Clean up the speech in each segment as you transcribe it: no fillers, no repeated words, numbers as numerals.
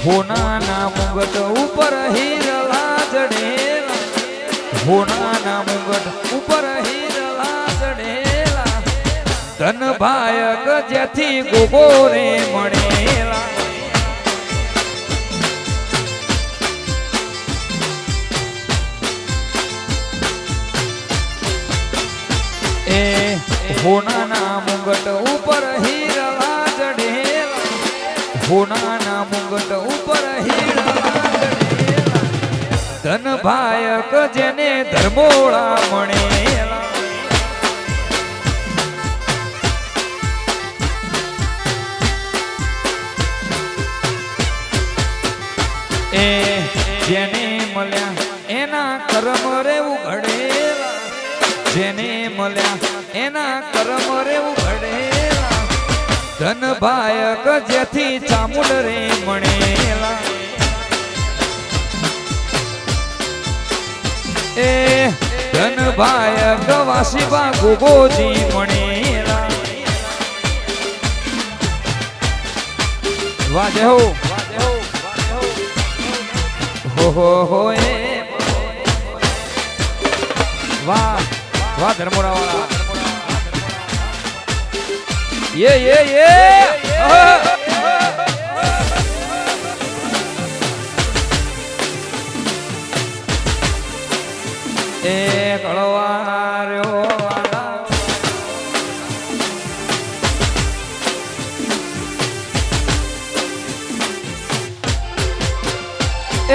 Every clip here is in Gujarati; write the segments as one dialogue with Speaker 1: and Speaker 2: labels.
Speaker 1: હોનાના મુગટ ઉપર હીરલા જડેલા, હોનાના મુગટ ઉપર હીરલા જડેલા, ધન ભાયક જેથી ગોગોરે મળેલા. એ હોનાના મુગટ ઉપર હીરલા જડેલા, હોનાના મુગટ ઉપર હીરલા જડેલા, ધન ભાયક જેને ધર્મોળા મળેલા. એ જેને મળ્યા એના કર્મ રે ઉઘડેલા, જેને મળ્યા એના કર્મ રે ઉઘડેલા, ધન ભાયક જેથી ચામુંડ રે મળેલા. એ ધન ભાયક વાસીબા ગોગોજી મળેલા. વાજે હો હો એ વાહ વાહ ધર્મોરા વાળા ये એ કળવાર્યો એ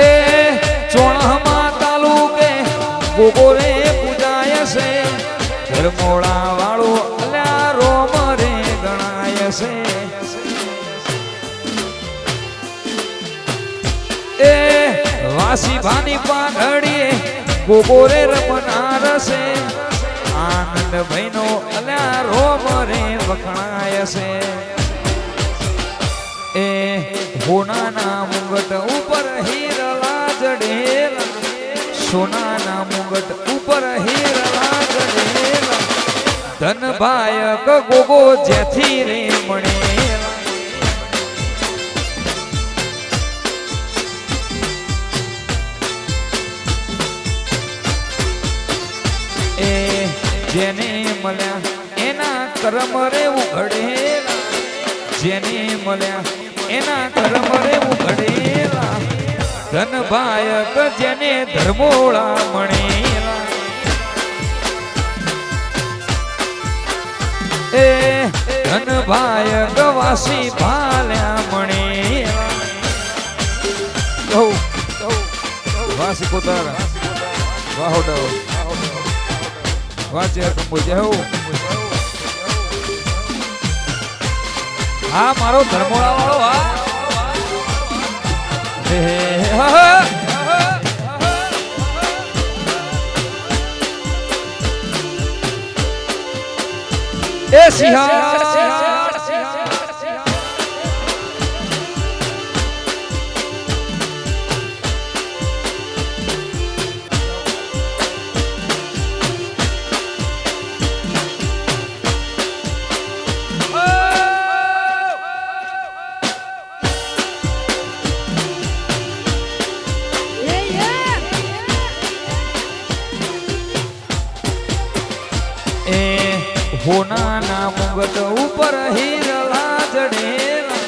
Speaker 1: ચોણહમાં તાલુકે ગોગોરે પૂજાય છે, ધર્મોળા વાળું અલ્યા રોમ રે ગણાય છે. એ વાસી ભાની પાઘડીએ ગોગોરે રમનાર છે, આનંદ ભાઈનો અલ્યા રોમ રે વખણાય છે. એ હોનાના મુગટ ઉપર હીરલા જડેલા, સોનાના મુગટ ઉપર હીરલા જડેલા, ધન ભાયક ગોગો જેથી રે મળેલા. એ જેને મળ્યા એના કર્મ રે ઉઘડેલા, જેને મળ્યા એના કર્મ રે ઉઘડેલા, ધન ભાયક જેને ધર્મોળા મળેલા. એ ધન ભાયક વાસી ભાલ્યા મળેલા. વાસી કોતારા વાહોડો વાચે કંબોજે હો. હા મારો ધર્મોળા વાળો હા એ સિંહા હોનાના મુગટ ઉપર હીરલા જડેલા,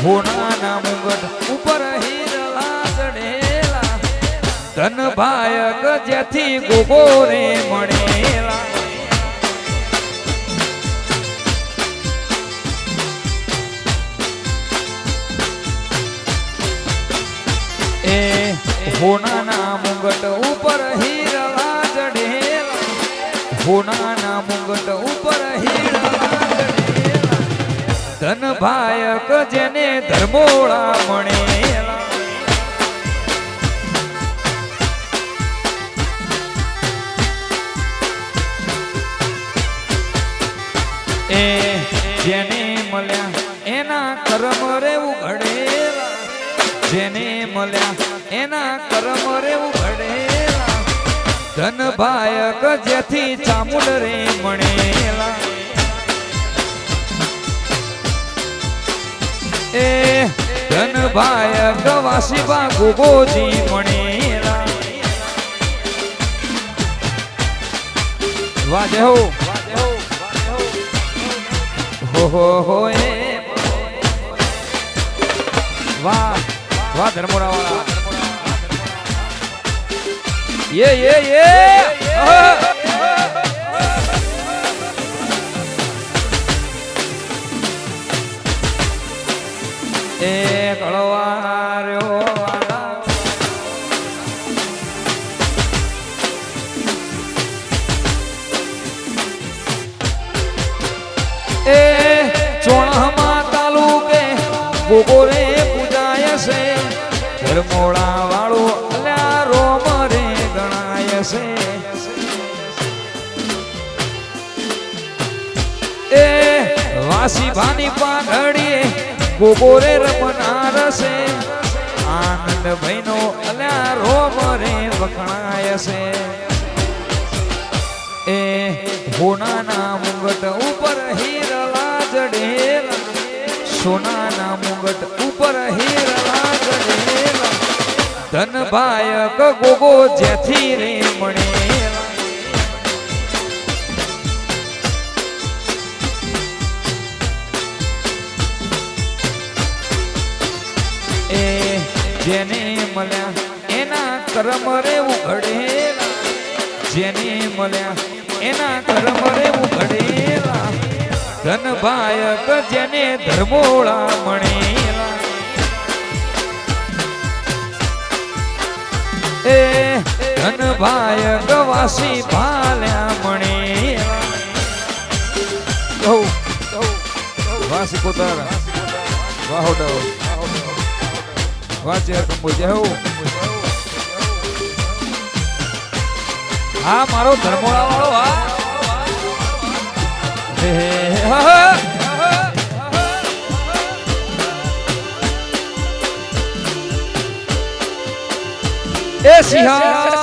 Speaker 1: હોનાના મુગટ ઉપર હીરલા જડેલા, ધન ભાયક જેથી ગોગોરે મળેલા. એ હોનાના મુગટ ઉપર હીરલા જડેલા, હોનાના મુગટ ઉપર હીરલા જડેલા, ધન ભાયક જેને ધર્મોળા મળેલા. એ જેને મળ્યા એના કર્મ રે ઉઘડેલા, જેને મળ્યા એના કર્મ રે ઉઘડેલા, ધન ભાયક જેથી ચામુંડ રે મળેલા. એ ધન ભાઈ ગવાસી બા ગોગોજી મણેલા વાજે હો એ વાહ વાહ ધર્મોડા વાળા યે એ કળવાર્યો વાલા એ ચોણહમાં તાલુકે ગોગોરે પૂજાય છે ધર્મોળા વાળો અલ્યા રોમ રે ગણાય છે એ વાસી ભાની પાઘડીએ ગોગોરે રમનાર છે આનંદ ભાઈનો અલ્યા રોમ રે વખણાય છે એ હોનાના મુંગટ ઉપર હીરલા જડેલા સોનાના મુંગટ ઉપર હીરલા જડેલા ધન ભાયક ગોગો જેથી રે મળેલા એ જેને મળ્યા એના કર્મ રે ઉઘડેલા જેને મળ્યા એના કર્મ રે ઉઘડેલા ધન ભાયક જેને ધર્મોળા મળેલા એ ધન ભાયક વાસી ભાલ્યા મળેલા વાસી કોતારા વાહોડો વાચે કંબોજે હો હા મારો ધર્મોળા વાળો હા એ સિંહા